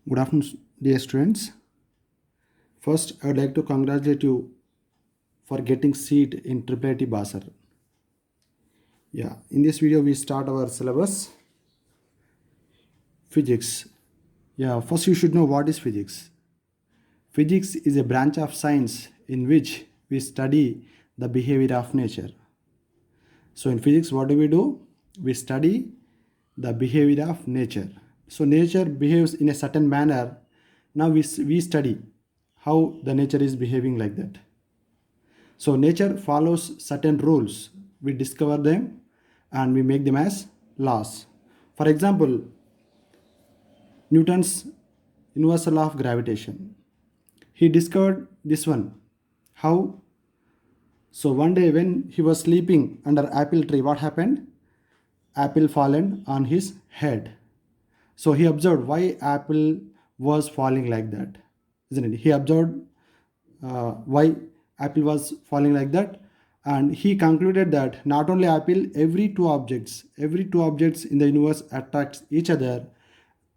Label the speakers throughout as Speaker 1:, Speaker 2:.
Speaker 1: Good afternoon, dear students. First, I would like to congratulate you for getting seat in Triple IT Basar. Yeah, in this video, we start our syllabus physics. Yeah, first, you should know what is physics. Physics is a branch of science in which we study the behavior of nature. So, in physics, what do? We study the behavior of nature. So, nature behaves in a certain manner. Now, we study how the nature is behaving like that. So nature follows certain rules. We discover them and we make them as laws. For example, Newton's universal law of gravitation. He discovered this one. How? So one day when he was sleeping under apple tree, what happened? Apple fallen on his head. So he observed why apple was falling like that, isn't it? He observed why apple was falling like that, and he concluded that not only apple, every two objects in the universe attracts each other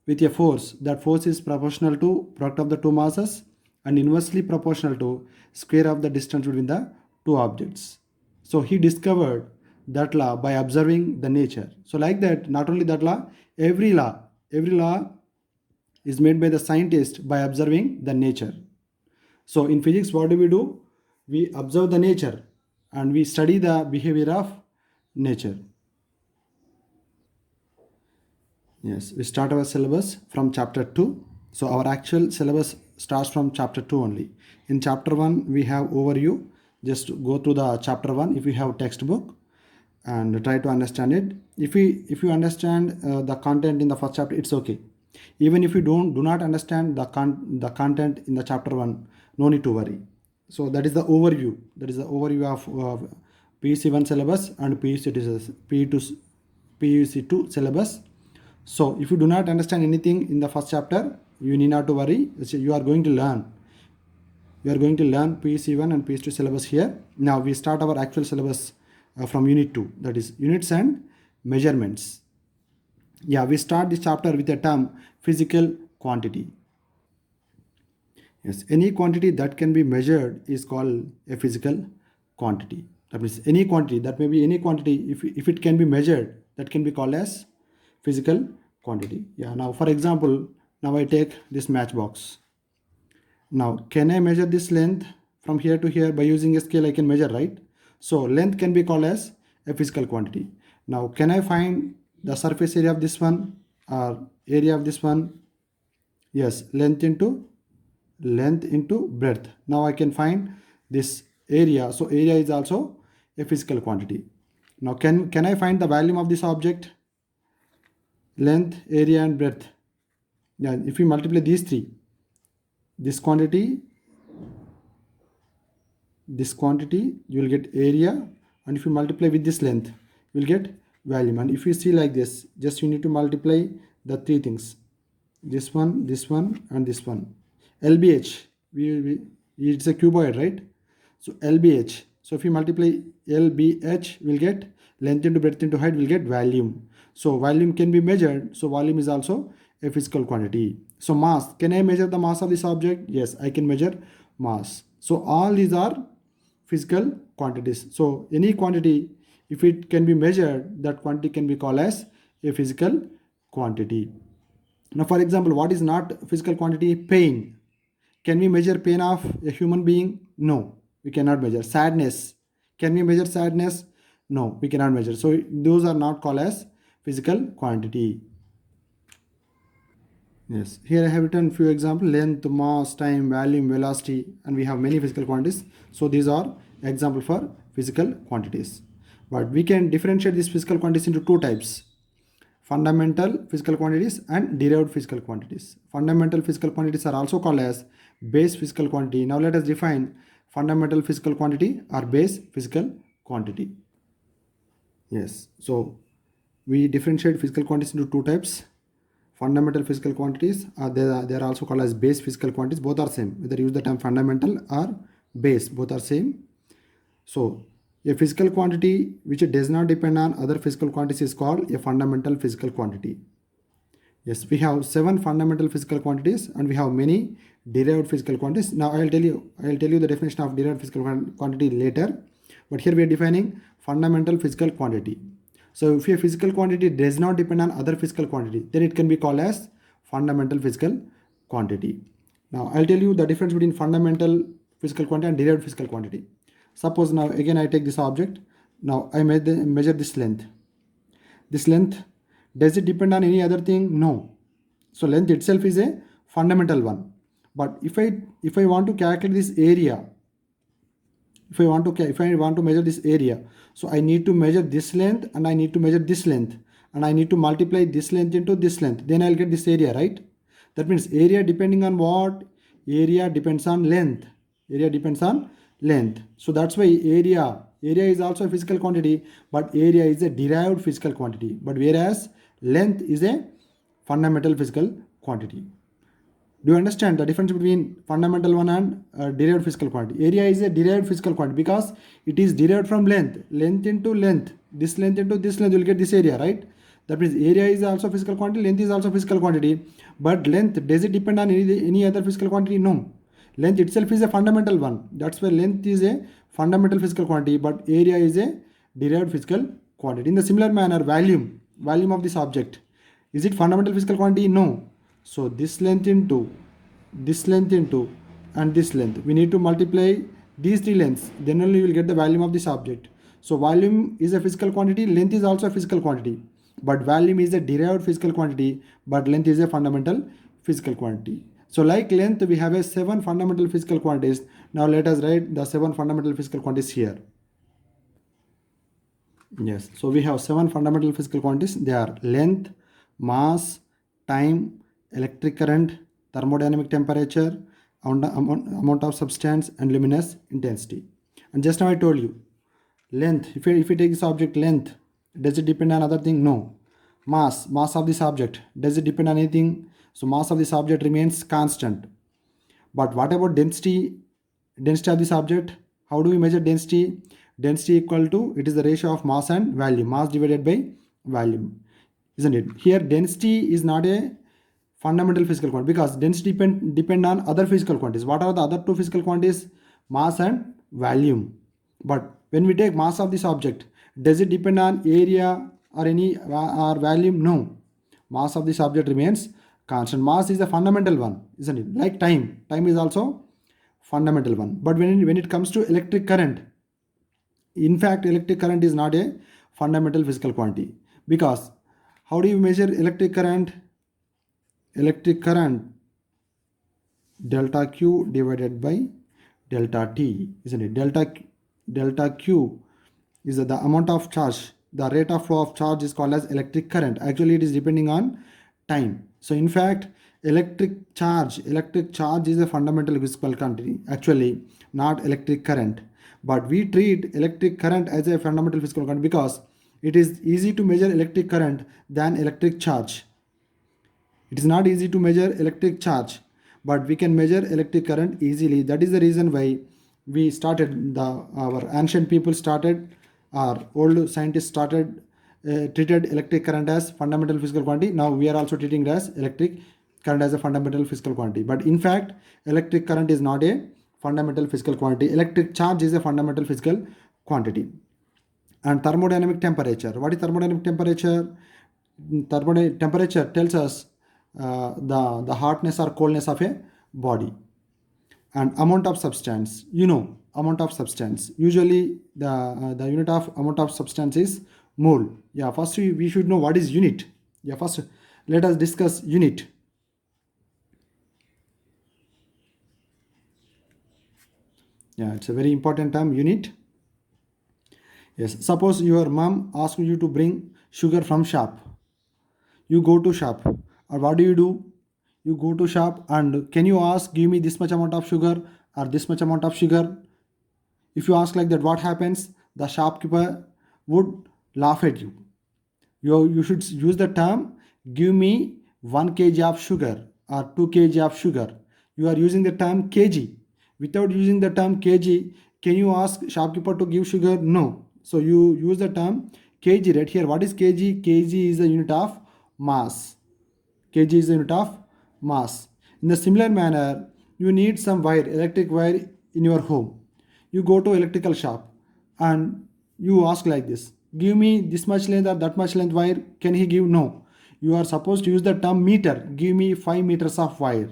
Speaker 1: with a force. That force is proportional to product of the two masses and inversely proportional to square of the distance between the two objects. So he discovered that law by observing the nature. So like that, not only that law, every law is made by the scientist by observing the nature. So in physics, what do? We observe the nature and we study the behavior of nature. Yes, we start our syllabus from chapter 2. So our actual syllabus starts from chapter 2 only. In chapter 1, we have overview. Just go to the chapter 1 if you have textbook and try to understand it. If you understand the content in the first chapter, it's okay. Even if you do not understand the content in the chapter 1, no need to worry. So that is the overview. That is the overview of PUC 1 syllabus and PUC 2 syllabus. So if you do not understand anything in the first chapter, you need not to worry. You are going to learn. We are going to learn PUC 1 and PUC 2 syllabus here. Now we start our actual syllabus from unit 2, that is units and measurements. Yeah, we start this chapter with a term physical quantity. Yes, any quantity that can be measured is called a physical quantity. That means any quantity, that may be any quantity, if it can be measured, that can be called as physical quantity. Yeah, now for example, now I take this matchbox. Now, can I measure this length from here to here by using a scale? I can measure, right? So length can be called as a physical quantity. Now, can I find the surface area of this one or area of this one? Yes, length into breadth. Now I can find this area. So area is also a physical quantity. Now can I find the volume of this object? Length, area and breadth. Yeah, if we multiply these three, this quantity, you will get area, and if you multiply with this length, you will get volume. And if you see like this, just you need to multiply the three things, this one and this one. LBH, it's a cuboid, right? So LBH, so if you multiply LBH, we'll get length into breadth into height, will get volume. So volume can be measured, so volume is also a physical quantity. So mass, can I measure the mass of this object? Yes, I can measure mass. So all these are physical quantities. So any quantity, if it can be measured, that quantity can be called as a physical quantity. Now for example, what is not physical quantity? Pain. Can we measure pain of a human being? No, we cannot measure. Sadness, can we measure sadness? No, we cannot measure. So those are not called as physical quantity. Yes, here I have written few examples: length, mass, time, volume, velocity, and we have many physical quantities. So these are example for physical quantities. But we can differentiate these physical quantities into two types: fundamental physical quantities and derived physical quantities. Fundamental physical quantities are also called as base physical quantity. Now let us define fundamental physical quantity or base physical quantity. Yes, so we differentiate physical quantities into two types: fundamental physical quantities, they are also called as base physical quantities. Both are same, whether you use the term fundamental or base, both are same. So a physical quantity which does not depend on other physical quantities is called a fundamental physical quantity. Yes, we have 7 fundamental physical quantities and we have many derived physical quantities. Now I'll tell you the definition of derived physical quantity later. But here we are defining fundamental physical quantity. So if a physical quantity does not depend on other physical quantity, then it can be called as fundamental physical quantity. Now I'll tell you the difference between fundamental physical quantity and derived physical quantity. Suppose now again I take this object. Now I measure this length. This length, does it depend on any other thing? No. So length itself is a fundamental one. But if I want to calculate this area, if I want to measure this area, so I need to measure this length and I need to measure this length and I need to multiply this length into this length, then I'll get this area, right? That means area depending on what? Area depends on length. Area depends on length. So that's why area is also a physical quantity, but area is a derived physical quantity, but whereas length is a fundamental physical quantity. Do you understand the difference between fundamental one and derived physical quantity? Area is a derived physical quantity because it is derived from length. Length into length. This length into this length, you will get this area, right? That means area is also physical quantity, length is also physical quantity. But length, does it depend on any other physical quantity? No. Length itself is a fundamental one. That's why length is a fundamental physical quantity, but area is a derived physical quantity. In the similar manner, volume of this object. Is it fundamental physical quantity? No. So this length into this length into and this length, we need to multiply these three lengths, then only you will get the volume of this object. So volume is a physical quantity, length is also a physical quantity, but volume is a derived physical quantity, but length is a fundamental physical quantity. So like length, we have a 7 fundamental physical quantities. Now let us write the 7 fundamental physical quantities here. Yes, so we have 7 fundamental physical quantities. They are length, mass, time, electric current, thermodynamic temperature, amount of substance, and luminous intensity. And just now I told you, length, if you take this object length, does it depend on other thing? No. Mass of this object, does it depend on anything? So mass of this object remains constant. But what about density? Density of this object, how do we measure density? Density equal to, it is the ratio of mass and volume, mass divided by volume, isn't it? Here density is not a fundamental physical quantity because density depend on other physical quantities. What are the other two physical quantities? Mass and volume. But when we take mass of this object, does it depend on area or any or volume? No. Mass of this object remains constant. Mass is a fundamental one, isn't it? Like time is also fundamental one. But when it comes to electric current, in fact electric current is not a fundamental physical quantity, because how do you measure electric current? Electric current, delta Q divided by delta T, isn't it? Delta Q is the amount of charge. The rate of flow of charge is called as electric current. Actually it is depending on time. So in fact electric charge is a fundamental physical quantity, actually not electric current. But we treat electric current as a fundamental physical quantity because it is easy to measure electric current than electric charge. It is not easy to measure electric charge, but we can measure electric current easily. That is the reason why we started, our ancient people started, our old scientists started, treated electric current as fundamental physical quantity. Now we are also treating it as electric current as a fundamental physical quantity. But in fact, electric current is not a fundamental physical quantity. Electric charge is a fundamental physical quantity. And thermodynamic temperature. What is thermodynamic temperature? Thermodynamic temperature tells us the hotness or coldness of a body. And amount of substance, amount of substance, usually the unit of amount of substance is mole. Yeah, first we should know what is unit. Yeah, first let us discuss unit. Yeah, it's a very important term, unit. Yes, suppose your mom asks you to bring sugar from shop. You go to shop, or what do? You go to shop and can you ask, give me this much amount of sugar or this much amount of sugar? If you ask like that, what happens? The shopkeeper would laugh at you. You should use the term, give me 1 kg of sugar or 2 kg of sugar. You are using the term kg. Without using the term kg, can you ask shopkeeper to give sugar? No. So you use the term kg right here. What is kg? Kg is the unit of mass. kg is the unit of mass. In the similar manner, you need some wire, electric wire in your home. You go to electrical shop and you ask like this, give me this much length or that much length wire. Can he give? No. You are supposed to use the term meter. Give me 5 meters of wire.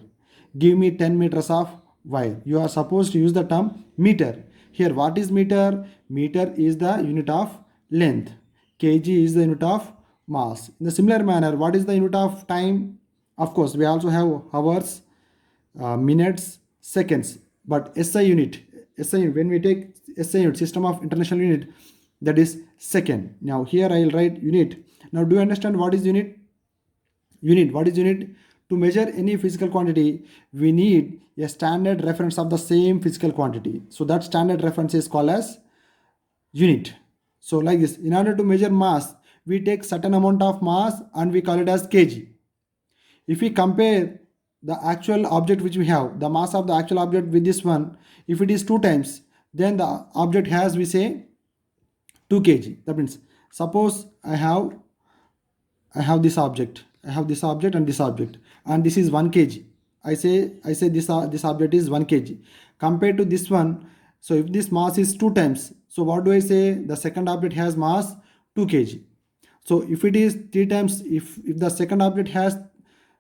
Speaker 1: Give me 10 meters of wire. You are supposed to use the term meter. Here, what is meter? Meter is the unit of length. Kg is the unit of mass. In the similar manner, what is the unit of time? Of course, we also have hours, minutes, seconds. But SI unit, when we take SI unit, system of international unit, that is second. Now here I will write unit. Now do you understand what is unit? What is unit? To measure any physical quantity, we need a standard reference of the same physical quantity. So that standard reference is called as unit. So like this, in order to measure mass, we take certain amount of mass and we call it as kg. If we compare the actual object which we have, the mass of the actual object with this one, if it is 2 times, then the object has, we say, 2 kg. That means, suppose I have this object, and this object, and this is 1 kg. I say this object is 1 kg. Compared to this one, so if this mass is 2 times, so what do I say? The second object has mass 2 kg. So if it is 3 times, if the second object has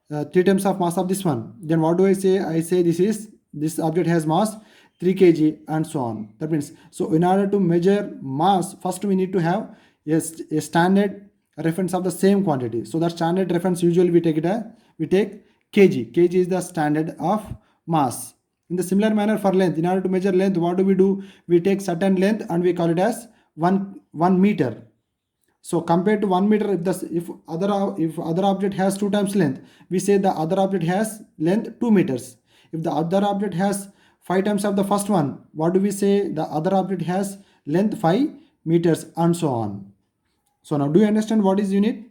Speaker 1: 3 times of mass of this one, then what do I say? I say this object has mass 3 kg and so on. That means, so in order to measure mass, first we need to have a standard reference of the same quantity. So that standard reference, usually we take kg. Kg is the standard of mass. In the similar manner for length, in order to measure length, what do? We take certain length and we call it as 1 meter. So compared to 1 meter, if other object has 2 times length, we say the other object has length 2 meters. If the other object has 5 times of the first one, what do we say? The other object has length 5 meters and so on. So now do you understand what is unit?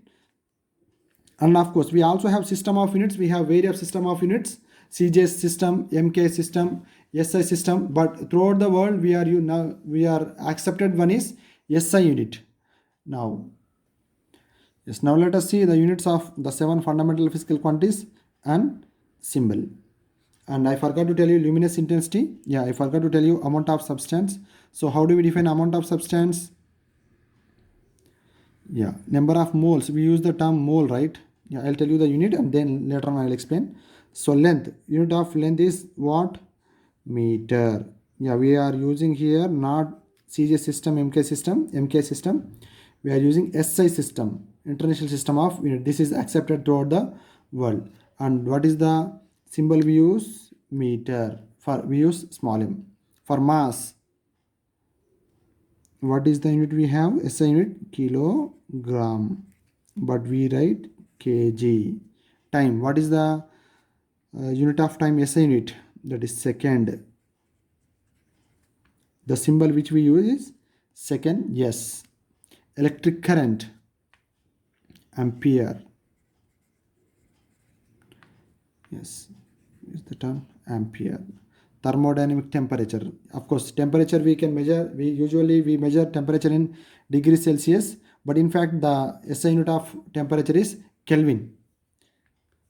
Speaker 1: And of course, we also have system of units. We have various system of units, CJ system, MK system, SI system. But throughout the world, we are accepted one is SI unit. Now let us see the units of the 7 fundamental physical quantities and symbol. And I forgot to tell you luminous intensity. Yeah, I forgot to tell you amount of substance. So how do we define amount of substance? Yeah, number of moles. We use the term mole, right? Yeah, I'll tell you the unit and then later on I'll explain. So length, unit of length is what? Meter. Yeah, we are using here not CJ system, MK system. We are using SI system, international system of unit. This is accepted throughout the world. And what is the symbol we use? Meter. We use small m. For mass, what is the unit we have? SI unit, kilogram, but we write kg. Time, what is the unit of time? SI unit, that is second. The symbol which we use is second. Yes. Electric current, ampere. Yes, is the term ampere. Thermodynamic temperature, of course, temperature we can measure. We usually measure temperature in degrees Celsius, but in fact the SI unit of temperature is Kelvin.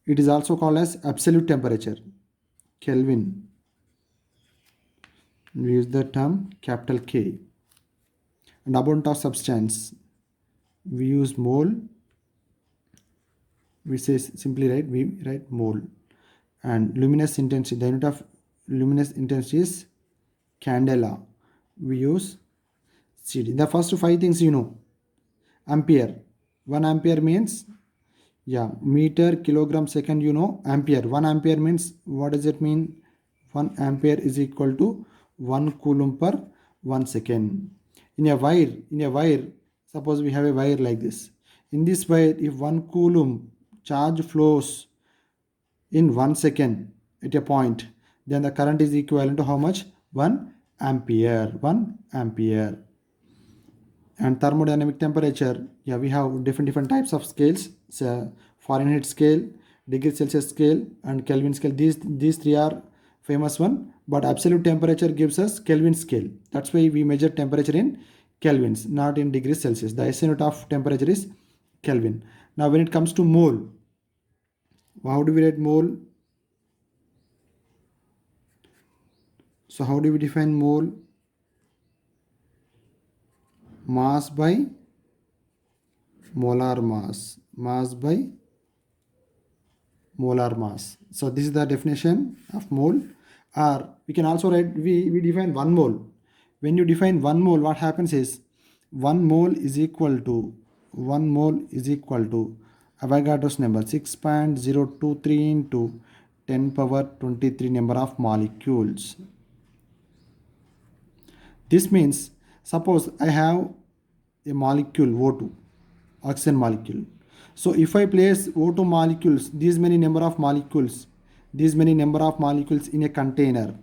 Speaker 1: It is also called as absolute temperature, Kelvin. We use the term capital K. And amount of substance, we use mole. We say simply we write mole. And luminous intensity, the unit of luminous intensity is candela. We use CD. The first 5 things you know. Ampere, 1 ampere means, yeah, meter, kilogram, second, you know. Ampere, 1 ampere means, what does it mean? 1 ampere is equal to 1 coulomb per 1 second. In a wire, suppose we have a wire like this. In this wire, if 1 coulomb charge flows in 1 second at a point, then the current is equivalent to how much? 1 ampere. And thermodynamic temperature, yeah, we have different types of scales. So Fahrenheit scale, degree Celsius scale, and Kelvin scale. These 3 are famous one, but absolute temperature gives us Kelvin scale. That's why we measure temperature in kelvins, not in degrees Celsius. The SI unit of temperature is Kelvin. Now when it comes to mole, How do we write mole? So how do we define mole? Mass by molar mass. Mass by molar mass. So this is the definition of mole. Or we can also write, we define 1 mole. When you define 1 mole, what happens is 1 mole is equal to Avogadro's number 6.023 into 10 power 23 number of molecules. This means, suppose I have a molecule O2, oxygen molecule. So if I place O2 molecules, these many number of molecules in a container.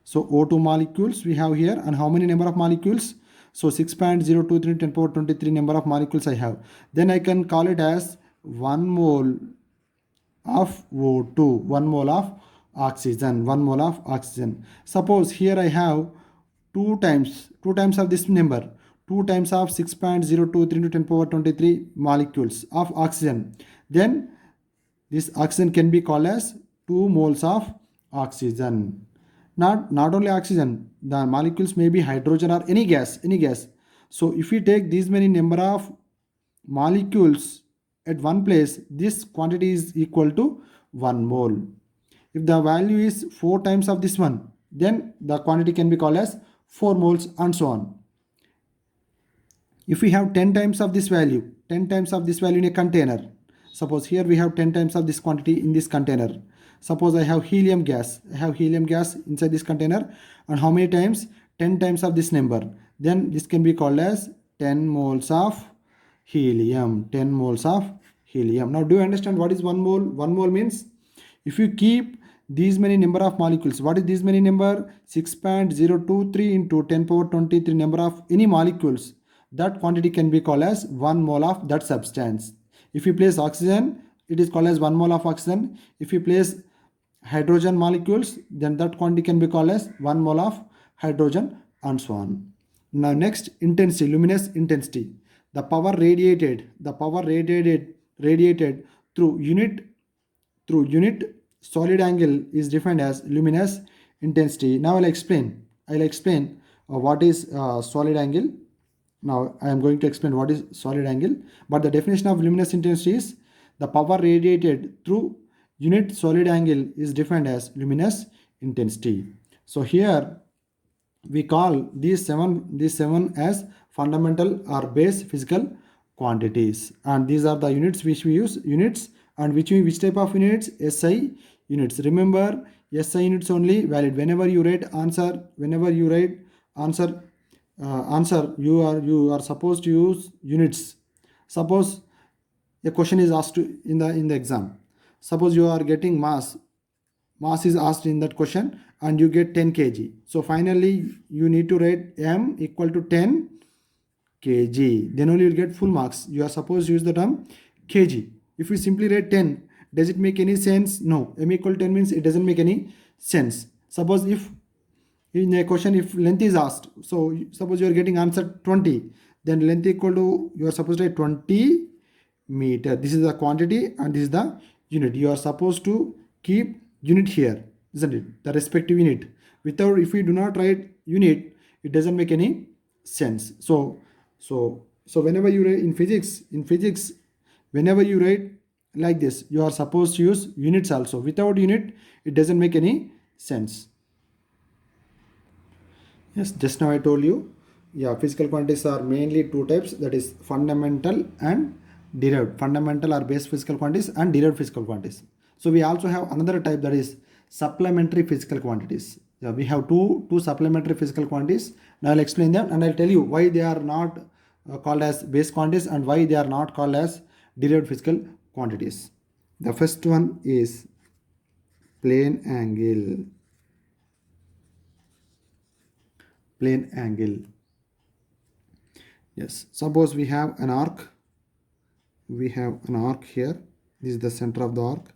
Speaker 1: So O2 molecules we have here, and how many number of molecules? So 6.023 10 power 23 number of molecules I have. Then I can call it as 1 mole of O2, 1 mole of oxygen. Suppose here I have 2 times of this number, 2 times of 6.023 into 10 power 23 molecules of oxygen. Then this oxygen can be called as 2 moles of oxygen. Not only oxygen, the molecules may be hydrogen or any gas. So if we take these many number of molecules at one place, this quantity is equal to 1 mole. If the value is 4 times of this one, then the quantity can be called as 4 moles, and so on. If we have 10 times of this value in a container, suppose here we have 10 times of this quantity in this container. Suppose I have helium gas inside this container, and how many times? 10 times of this number. Then this can be called as 10 moles of helium. Now do you understand what is 1 mole? 1 mole means, if you keep these many number of molecules, what is these many number? 6.023 into 10 power 23 number of any molecules. That quantity can be called as 1 mole of that substance. If you place oxygen, it is called as 1 mole of oxygen. If you place hydrogen molecules, then that quantity can be called as 1 mole of hydrogen, and so on. Now next, intensity, luminous intensity. The power radiated through unit solid angle is defined as luminous intensity. Now I'll explain what is solid angle. Now I am going to explain what is solid angle, but the definition of luminous intensity is the power radiated through unit solid angle is defined as luminous intensity. So here we call these seven as fundamental or base physical quantities, and these are the units which we use. And which type of units? SI units. Remember, SI units only valid whenever you write answer. You are supposed to use units. Suppose a question is asked in the exam. Suppose you are getting mass is asked in that question, and you get 10 kg. So finally you need to write m equal to 10 kg. Then only you will get full marks. You are supposed to use the term kg. If you simply write 10, does it make any sense? No. M equal to 10 means it doesn't make any sense. Suppose if in a question, if length is asked, so suppose you are getting answer 20, then length equal to, you are supposed to write 20 meter. This is the quantity and this is the unit. You are supposed to keep unit here, isn't it? The respective unit. Without, if we do not write unit, it doesn't make any sense. So whenever you write in physics, whenever you write like this, you are supposed to use units also. Without unit, it doesn't make any sense. Yes, just now I told you, yeah, physical quantities are mainly two types, that is fundamental and derived. Fundamental or base physical quantities and derived physical quantities. So we also have another type, that is supplementary physical quantities. Yeah, we have two supplementary physical quantities. Now I'll explain them and I'll tell you why they are not called as base quantities and why they are not called as derived physical quantities. The first one is plane angle. Plane angle. Yes, suppose we have an arc. We have an arc here. This is the center of the arc.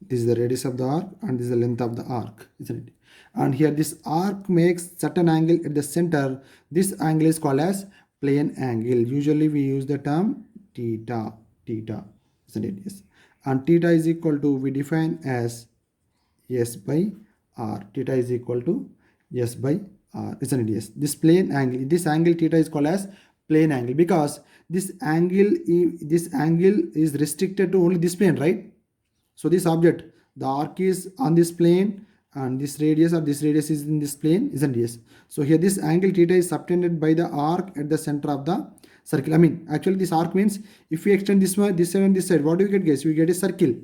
Speaker 1: This is the radius of the arc and this is the length of the arc, isn't it? And here this arc makes certain angle at the center. This angle is called as plane angle. Usually we use the term theta, isn't isn't it? Yes. And theta is equal to, we define as S by R. Theta is equal to S by R, isn't it? Yes. This plane angle, this angle theta is called as plane angle, because this angle is restricted to only this plane, right? So this object, the arc is on this plane, and this radius is in this plane, isn't it? Yes. So here this angle theta is subtended by the arc at the center of the circle. I mean, actually this arc means, if we extend this one, this side and this side, what do you get, guys? We get a circle.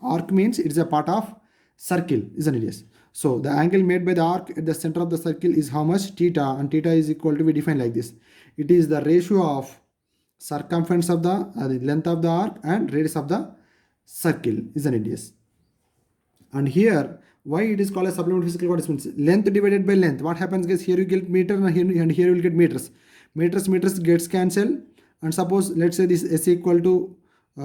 Speaker 1: Arc means it is a part of circle, isn't it? Yes. So the angle made by the arc at the center of the circle is how much? Theta. And theta is equal to, we define like this. It is the ratio of circumference of the length of the arc and radius of the circle, isn't it? Yes. And here, why it is called a supplementary physical quantity means length divided by length. What happens, guys? Here you get meter, and here you will get meters. Meters gets cancelled. And suppose, let's say this S equal to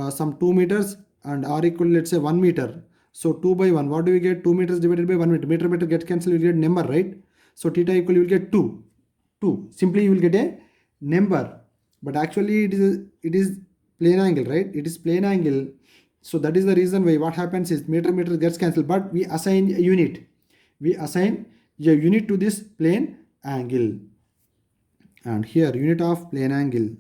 Speaker 1: some 2 meters and R equal to, let's say, 1 meter. So 2 by 1, what do we get? 2 meters divided by 1 meter. Meter gets cancelled, you will get number, right? So theta equal, you will get 2. 2. Simply you will get a number. But actually it is plane angle, right? It is plane angle. So that is the reason why what happens is meter gets cancelled, but we assign a unit. We assign a unit to this plane angle. And here, unit of plane angle.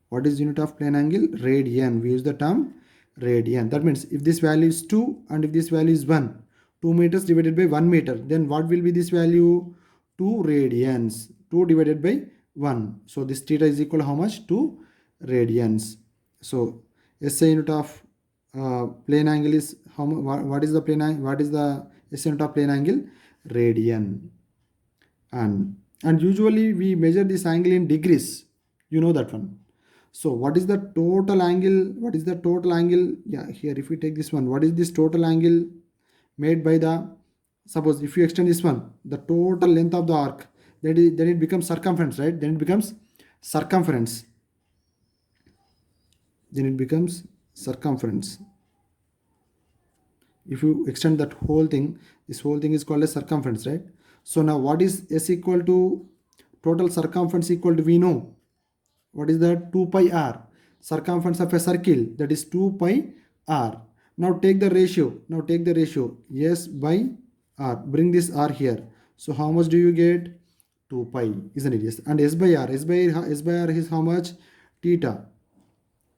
Speaker 1: What is unit of plane angle? Radian. We use the term radian. That means if this value is 2 and if this value is 1, 2 meters divided by 1 meter, then what will be this value? 2 radians. 2 divided by 1. So this theta is equal to how much? 2 radians. So SI unit of plane angle is how much? What is the plane angle? What is the SI unit of plane angle? Radian. And usually we measure this angle in degrees. You know that one. So what is the total angle? What is the total angle? Yeah, here if we take this one, what is this total angle made by the, suppose if you extend this one, the total length of the arc, then it becomes circumference, right? Then it becomes circumference. Then it becomes circumference. If you extend that whole thing, this whole thing is called as circumference, right? So now what is S equal to? Total circumference equal to, we know. What is that? 2 pi r. Circumference of a circle, that is 2 pi r. Now take the ratio. S by r. Bring this r here. So how much do you get? 2 pi, isn't it? Yes. And S by r. S by r is how much? Theta.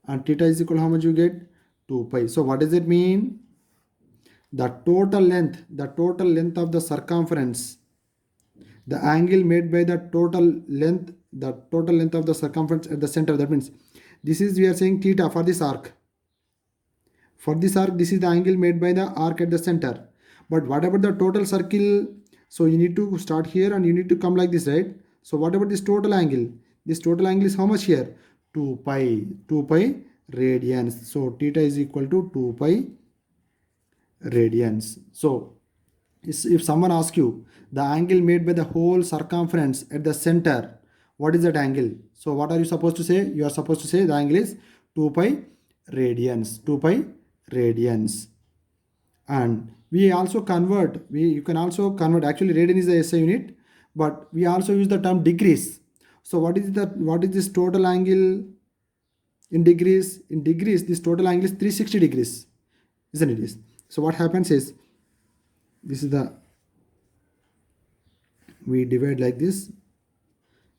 Speaker 1: And theta is equal to how much you get? 2 pi. So what does it mean? The total length of the circumference, the angle made by the total length of the circumference at the center. That means this is, we are saying theta for this arc. For this arc, this is the angle made by the arc at the center. But what about the total circle? So you need to start here and you need to come like this, right? So what about this total angle? This total angle is how much here? 2 pi radians. So theta is equal to 2 pi radians. So if someone asks you the angle made by the whole circumference at the center, what is that angle? So what are you supposed to say? You are supposed to say the angle is 2 pi radians. 2 pi radians. And we also convert, you can also convert, actually radian is the SI unit, but we also use the term degrees. So what is this total angle in degrees? In degrees, this total angle is 360 degrees, isn't it? Yes. So what happens is, this is we divide like this,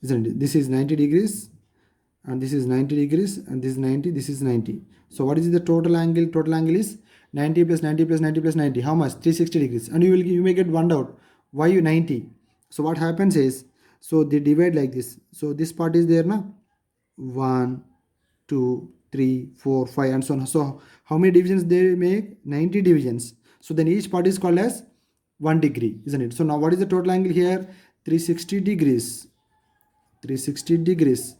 Speaker 1: isn't it? This is 90 degrees and this is 90 degrees and this is 90, this is 90. So what is the total angle? Total angle is 90 plus 90 plus 90 plus 90. How much? 360 degrees. And you may get one doubt. Why you 90? So what happens is, so they divide like this. So this part is there now. 1, 2, 3, 4, 5 and so on. So how many divisions they make? 90 divisions. So then each part is called as 1 degree, isn't it? So now what is the total angle here? 360 degrees. 360 degrees.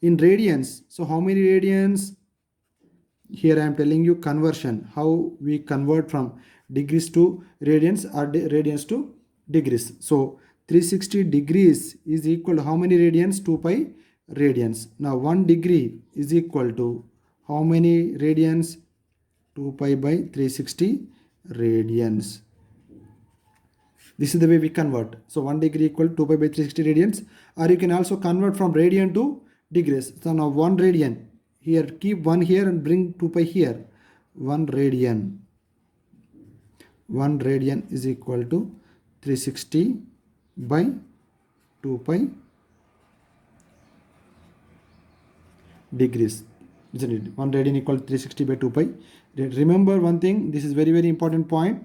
Speaker 1: In radians, so how many radians? Here I am telling you conversion, how we convert from degrees to radians or radians to degrees. So 360 degrees is equal to how many radians? 2 pi radians. Now 1 degree is equal to how many radians? 2 pi by 360 radians. This is the way we convert. So 1 degree equal to 2 pi by 360 radians. Or you can also convert from radian to degrees. So now 1 radian. here keep 1 here and bring 2 pi here. 1 radian. 1 radian is equal to 360 by 2 pi degrees, isn't it? 1 radian equal to 360 by 2 pi. Remember one thing, this is very, very important point.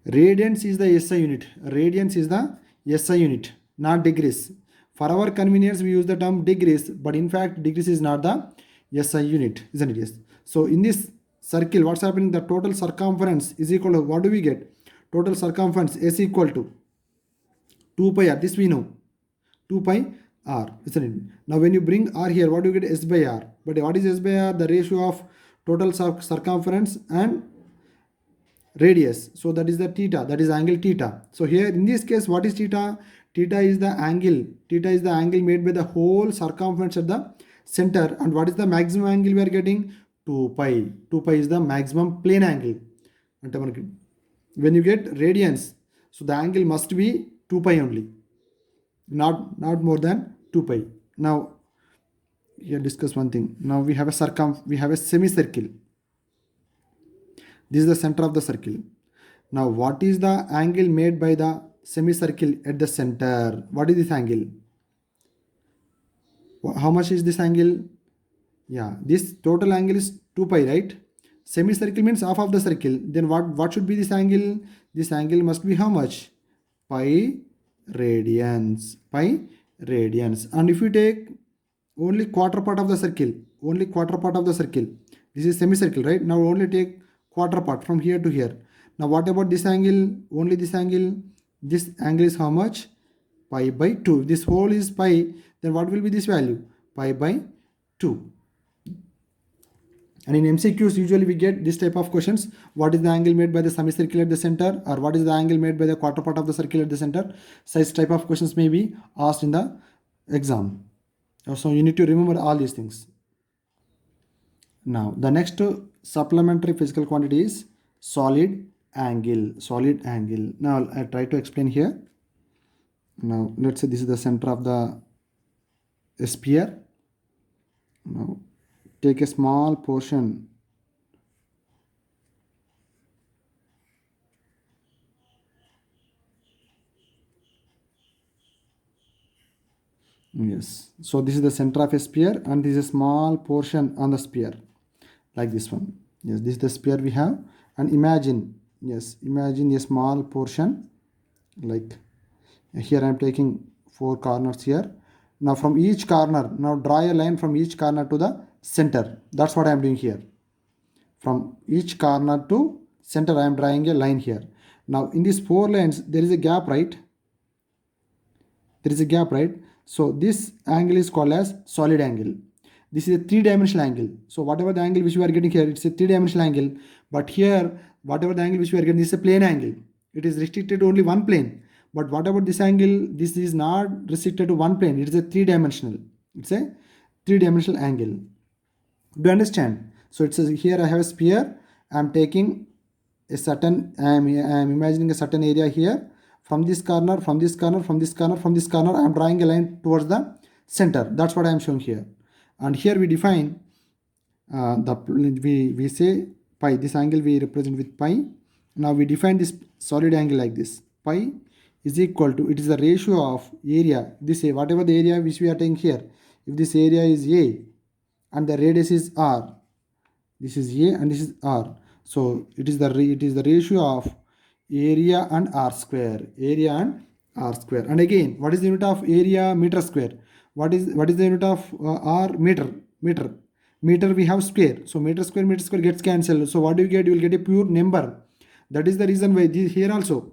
Speaker 1: Radians is the SI unit. Radians is the SI unit, not degrees. For our convenience, we use the term degrees, but in fact, degrees is not the SI unit, isn't it? Yes. So in this circle, what's happening? The total circumference is equal to, what do we get? Total circumference is equal to 2 pi r. This we know. 2 pi r, isn't it? Now when you bring r here, what do you get? S by r. But what is S by r? The ratio of total circumference and radius. So that is the theta, that is angle theta. So here in this case, what is theta? Theta is the angle. Theta is the angle made by the whole circumference at the center. And what is the maximum angle we are getting? 2 pi. 2 pi is the maximum plane angle. When you get radians, so the angle must be 2 pi only, not more than 2 pi. Now here discuss one thing. Now we have a semicircle. This is the center of the circle. Now what is the angle made by the semicircle at the center? What is this angle? How much is this angle? Yeah, this total angle is 2 pi, right? Semicircle means half of the circle. Then what should be this angle? This angle must be how much? Pi radians. Pi radians. And if you take only quarter part of the circle, this is semicircle, right? Now only take quarter part from here to here. Now what about this angle? Only this angle. This angle is how much? Pi by 2. This whole is pi. Then what will be this value? Pi by 2. And in MCQs, usually we get this type of questions. What is the angle made by the semicircle at the center? Or what is the angle made by the quarter part of the circle at the center? Such type of questions may be asked in the exam. So you need to remember all these things. Now the next supplementary physical quantity is solid angle. Solid angle. Now I try to explain here. Now let's say this is the center of the sphere. Now take a small portion. Yes, so this is the center of a sphere and this is a small portion on the sphere like this one. Yes, this is the sphere we have, and imagine a small portion like here. I am taking 4 corners here. Now from each corner, now draw a line from each corner to the center. That's what I am doing here. From each corner to center, I am drawing a line here. Now in these 4 lines, there is a gap, right? There is a gap, right? So this angle is called as solid angle. This is a 3-dimensional angle. So whatever the angle which we are getting here, it's a 3-dimensional angle. But here, whatever the angle which we are getting, this is a plane angle. It is restricted to only one plane. But what about this angle? This is not restricted to one plane. It is a 3-dimensional. It's a 3-dimensional angle. Do you understand? So it says here I have a sphere. I am taking a certain, I am imagining a certain area here. From this corner, from this corner, from this corner, from this corner, I am drawing a line towards the center. That's what I am showing here. And here we define we say pi. This angle we represent with pi. Now we define this solid angle like this. Pi is equal to, it is the ratio of area. This a, whatever the area which we are taking here. If this area is A and the radius is R, this is A and this is R. So it is the ratio of area and R square. Area and R square. And again, what is the unit of area? Meter square. What is the unit of R? Meter. Meter we have square. So meter square gets cancelled. So what do you get? You will get a pure number. That is the reason why this here also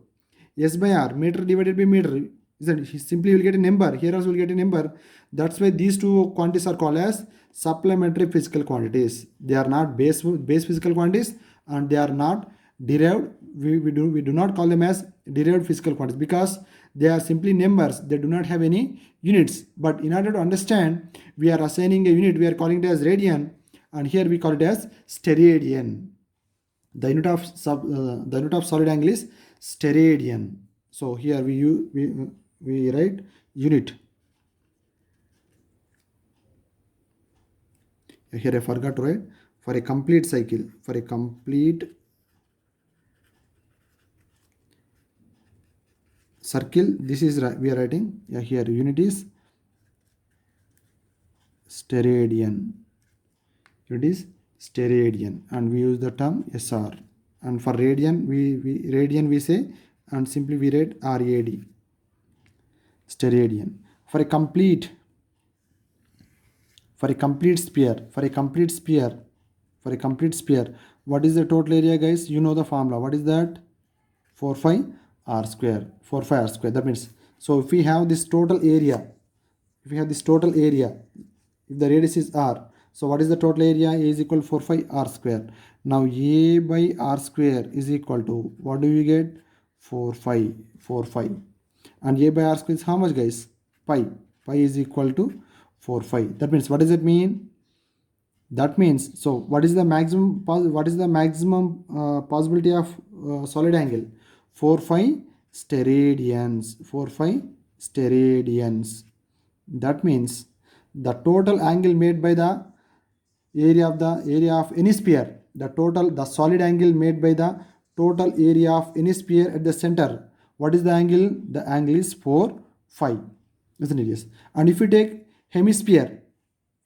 Speaker 1: S by R, meter divided by meter, isn't it? Simply you will get a number. Here also will get a number. That's why these two quantities are called as supplementary physical quantities. They are not base physical quantities and they are not derived. We do not call them as derived physical quantities because they are simply numbers. They do not have any units. But in order to understand, we are assigning a unit. We are calling it as radian, and here we call it as steradian. The unit of solid angle is steradian. So here we write unit. here I forgot to write. For a complete cycle, for a complete circle, this is we are writing here unit is steradian. It is steradian, and we use the term SR. And for radian, we say, and simply we write RAD, steradian. For a complete sphere, what is the total area, guys? You know the formula. What is that? 4 pi r square. 4 pi r square. That means, so if we have this total area, if the radius is r, so what is the total area? A is equal to 4 pi r square. Now A by r square is equal to, what do we get? 4 pi. And A by r square is how much, guys? Pi. Pi is equal to 4 pi. That means, what does it mean? That means, so what is the maximum possibility of solid angle? 4 pi steradians. That means the total angle made by the area of any sphere, the solid angle made by the total area of any sphere at the center. What is the angle? The angle is 4 pi, isn't it? Yes. And if we take hemisphere,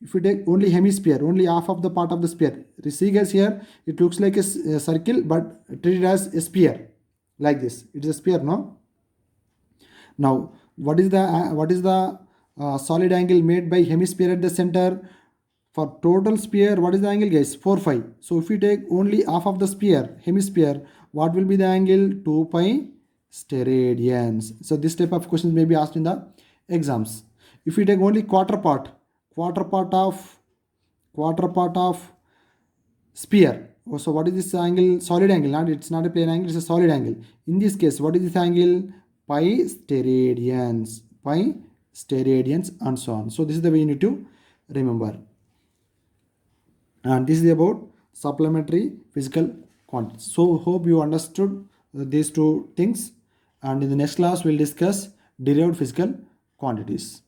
Speaker 1: if we take only hemisphere, only half of the part of the sphere, see guys, here it looks like a circle, but treated as a sphere, like this. It is a sphere, no? Now what is the solid angle made by hemisphere at the center? For total sphere, what is the angle, guys? 4 pi. So if we take only half of the sphere, hemisphere, what will be the angle? 2 pi steradians. So this type of questions may be asked in the exams. If we take only quarter part of sphere, so what is this angle? Solid angle. It's not a plane angle, it's a solid angle. In this case, what is this angle? Pi steradians, and so on. So this is the way you need to remember. And this is about supplementary physical quantities. So hope you understood these two things, and in the next class we'll discuss derived physical quantities.